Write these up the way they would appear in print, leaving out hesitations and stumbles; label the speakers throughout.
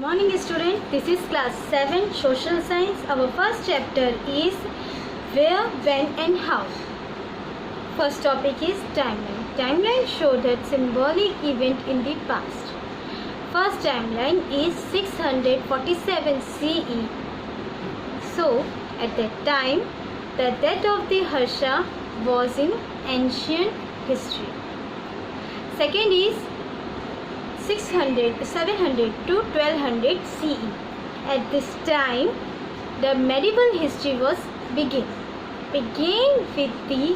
Speaker 1: Morning student, this is class 7 social science. Our first chapter is where, when and how. First topic is timeline. Timeline show that symbolic event in the past. First timeline is 647 CE. So at that time the death of the Harsha was in ancient history. Second is 700 to 1200 CE. At this time, the medieval history was began with the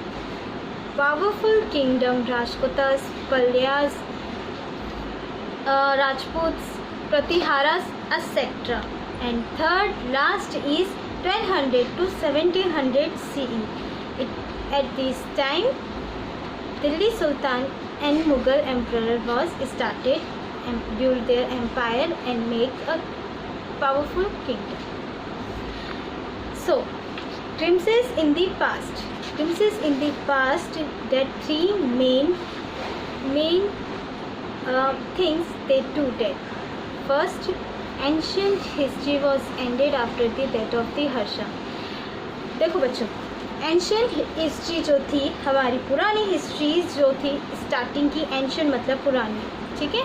Speaker 1: powerful kingdom Rashtrakutas, Palyas, Rajputs, Pratiharas, etc. And third, last is 1200 to 1700 CE. At this time, Delhi Sultan and Mughal emperor was started and built their empire and make a powerful kingdom. So, glimpses in the past. Glimpses in the past. There are three main things they do did. First, ancient history was ended after the death of the Harsha. देखो बच्चों, ancient history जो थी, हमारी पुरानी histories जो थी, starting की ancient मतलब पुरानी, ठीक है.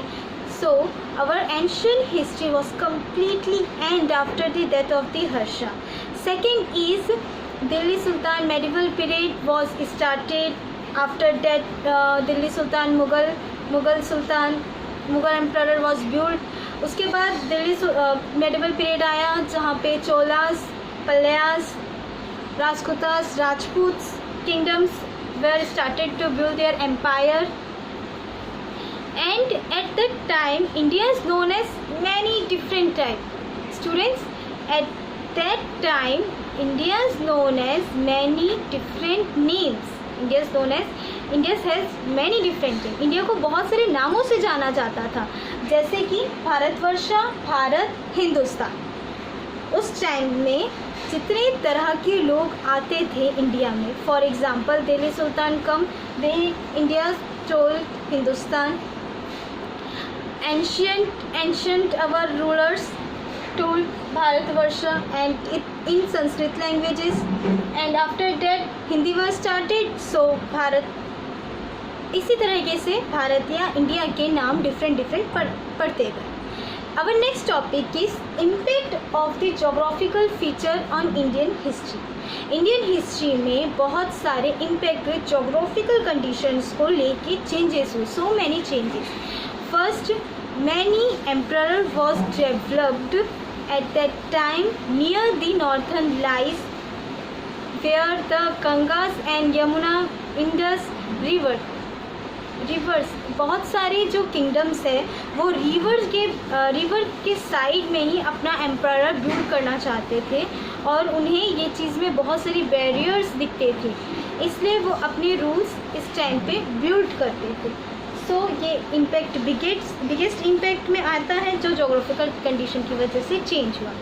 Speaker 1: So our ancient history was completely end after the death of the Harsha. Second is Delhi Sultan medieval period was started after death Delhi Sultan Mughal emperor was build. उसके बाद दिल्ली मेडिवल पीरियड आया जहाँ पे Cholas, पल्यास, Rajputas, Rajputs kingdoms were started to build their empire, and at that time India is known as many different types. Students, at that time India is known as many different names. India has many different names. India को बहुत सारे नामों से जाना जाता था, जैसे कि भारतवर्षा, भारत, हिंदुस्तान. उस टाइम में जितने तरह के लोग आते थे इंडिया में, for example Delhi sultan come they India told Hindustan, ancient our rulers told Bharatvarsh and in Sanskrit languages, and after that Hindi was started. So Bharat, इसी तरीके से भारत या इंडिया के नाम डिफरेंट पढ़ते गए. Our next topic is impact of the geographical feature on Indian history. Indian history में बहुत सारे impact हुए geographical conditions को लेके changes हुए, so many changes. First, many emperor was developed at that time near the northern lies where the Gangas and Yamuna Indus rivers. बहुत सारे जो किंगडम्स है वो रिवर के साइड में ही अपना एम्पायर बिल्ड करना चाहते थे, और उन्हें ये चीज़ में बहुत सारी बैरियर्स दिखते थे, इसलिए वो अपने रूल्स इस टाइम पे बिल्ड करते थे. सो ये इम्पैक्ट बिगेस्ट इम्पैक्ट में आता है जो जोग्राफिकल कंडीशन की वजह से चेंज हुआ.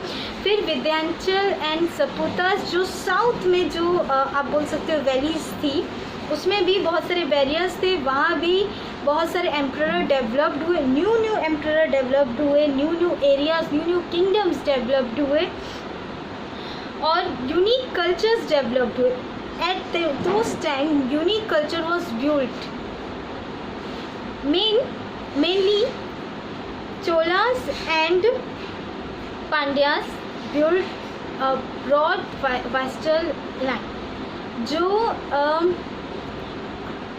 Speaker 1: फिर विंध्याचल एंड सपुतास जो साउथ में जो आप बोल सकते हो वैलीज थी, उसमें भी बहुत सारे बैरियर्स थे. वहाँ भी बहुत सारे एम्परर डेवलप्ड हुए, न्यू एम्परर डेवलप्ड हुए, new areas, new kingdoms developed हुए, और यूनिक कल्चर्स डेवलप्ड हुए. At those time unique culture was built. Mainly Cholas and Pandyas built a broad western line. जो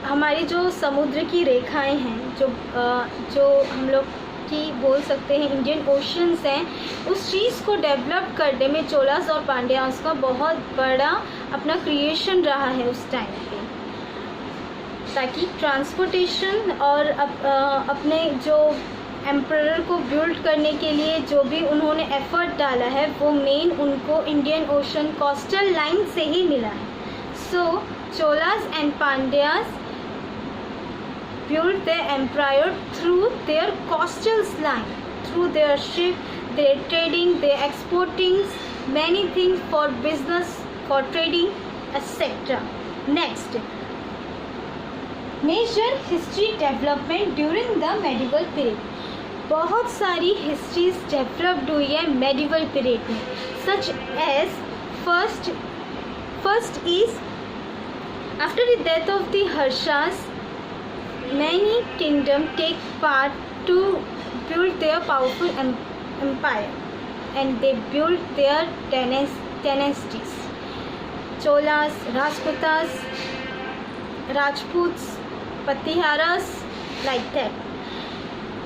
Speaker 1: हमारी जो समुद्र की रेखाएं हैं, जो हम लोग की बोल सकते हैं इंडियन ओशंस हैं, उस चीज़ को डेवलप करने में चोलास और पांड्यास का बहुत बड़ा अपना क्रिएशन रहा है उस टाइम पे, ताकि ट्रांसपोर्टेशन और अपने जो एम्परर को बिल्ड करने के लिए जो भी उन्होंने एफर्ट डाला है वो मेन उनको इंडियन ओशन कोस्टल लाइन से ही मिला है. So Cholas and Pandyas built their empire through their coastal line, through their ship, their trading, their exporting many things for business, for trading, etc. Next, major history development during the medieval period. बहुत सारी histories developed हुई है medieval period में, such as first is after the death of the Harshas many kingdom take part to build their powerful empire and they build their dynasties. Cholas, Rajputas, Rajputs, Patiharas, like that.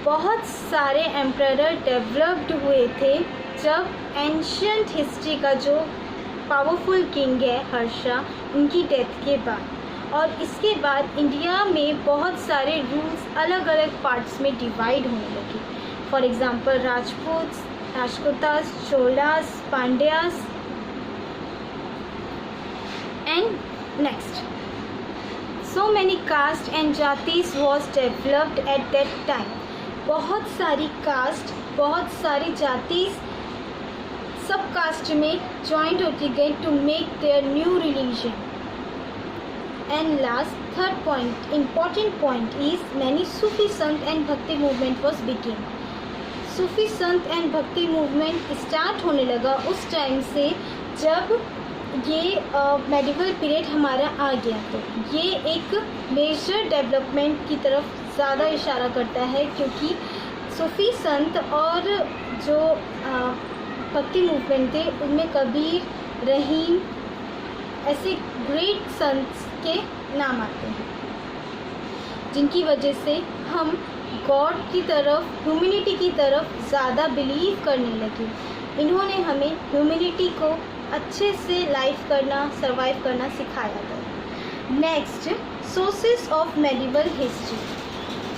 Speaker 1: बहुत सारे emperor developed हुए थे जब ancient history का जो powerful king है हर्षा, उनकी death के बाद। और इसके बाद इंडिया में बहुत सारे रूल्स अलग अलग पार्ट्स में डिवाइड होने लगे। For example Rajputs, Rajkutas, Cholas, Pandyas and next so many caste and jatis was developed at that time. बहुत सारी कास्ट, बहुत सारी जातीज सब कास्ट में जॉइंट होती गई to make their new religion. And last, third point, important point is many Sufi Sant and Bhakti movement was begin. Sufi Sant and भक्ति movement start होने लगा उस टाइम से जब ये मेडिवल पीरियड हमारा आ गया। तो ये एक मेजर डेवलपमेंट की तरफ ज़्यादा इशारा करता है, क्योंकि सूफी संत और जो भक्ति मूवमेंट थे उनमें कबीर, रहीम ऐसे ग्रेट संत के नाम आते हैं, जिनकी वजह से हम गॉड की तरफ, ह्यूमैनिटी की तरफ ज़्यादा बिलीव करने लगे। इन्होंने हमें ह्यूमैनिटी को अच्छे से लाइफ करना, सर्वाइव करना सिखाया था। Next, sources of medieval history.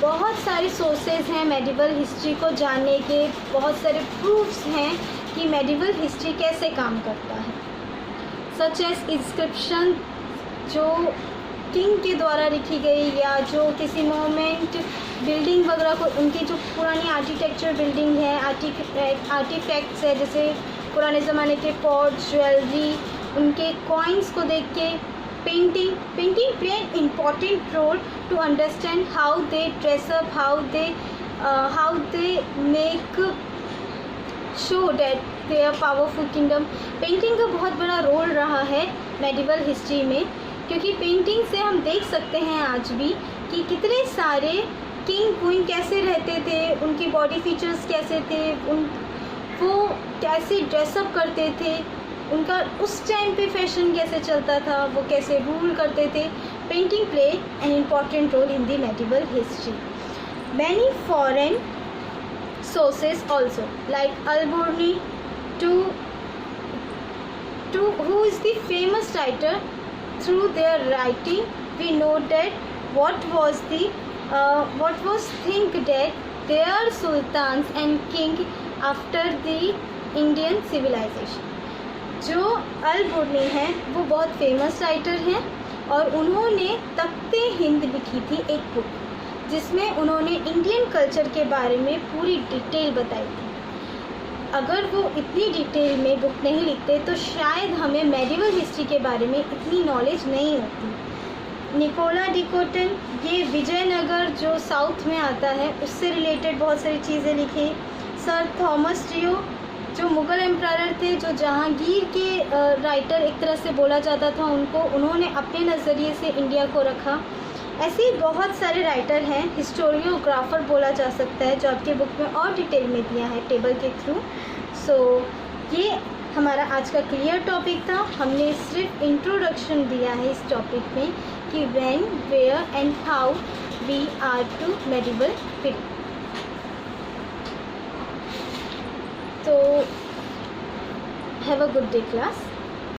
Speaker 1: बहुत सारे सोर्सेज हैं मेडिवल हिस्ट्री को जानने के, बहुत सारे प्रूफ्स हैं कि मेडिवल हिस्ट्री कैसे काम करता है। सच एज इंस्क्रिप्शन जो किंग के द्वारा लिखी गई, या जो किसी मोमेंट बिल्डिंग वगैरह को, उनकी जो पुरानी आर्किटेक्चर बिल्डिंग है, आर्टिफैक्ट्स है, जैसे पुराने ज़माने के पॉट, ज्वेलरी, उनके कॉइन्स को देख के painting play an important role to understand how they dress up, how they make show that they are powerful kingdom. Painting का बहुत बड़ा रोल रहा है मेडिवल हिस्ट्री में, क्योंकि पेंटिंग से हम देख सकते हैं आज भी कि कितने सारे किंग क्वीन कैसे रहते थे, उनकी बॉडी फीचर्स कैसे थे, वो कैसे ड्रेसअप करते थे, उनका उस टाइम पे फैशन कैसे चलता था, वो कैसे रूल करते थे। Painting play an important role in the medieval history. Many foreign sources also like Al-Biruni who is the famous writer. Through their writing we know that what was think that they are sultans and king after the Indian civilization. जो अल-बुर्नी हैं वो बहुत famous writer हैं और उन्होंने तख्ते हिंद लिखी थी, एक बुक जिसमें उन्होंने इंडियन कल्चर के बारे में पूरी डिटेल बताई थी। अगर वो इतनी डिटेल में बुक नहीं लिखते तो शायद हमें मेडिवल हिस्ट्री के बारे में इतनी नॉलेज नहीं होती। निकोला डिकोटन, ये विजयनगर जो साउथ में आता है उससे रिलेटेड बहुत सारी चीज़ें लिखी। सर थॉमस टियो जो मुग़ल एम्परर थे, जो जहांगीर के राइटर एक तरह से बोला जाता था उनको, उन्होंने अपने नज़रिए से इंडिया को रखा। ऐसे ही बहुत सारे राइटर हैं, हिस्टोरियोग्राफर बोला जा सकता है, जो आपके बुक में और डिटेल में दिया है टेबल के थ्रू। सो ये हमारा आज का क्लियर टॉपिक था। हमने सिर्फ इंट्रोडक्शन दिया है इस टॉपिक में कि when, where and how we are to medieval period. तो have a good day class.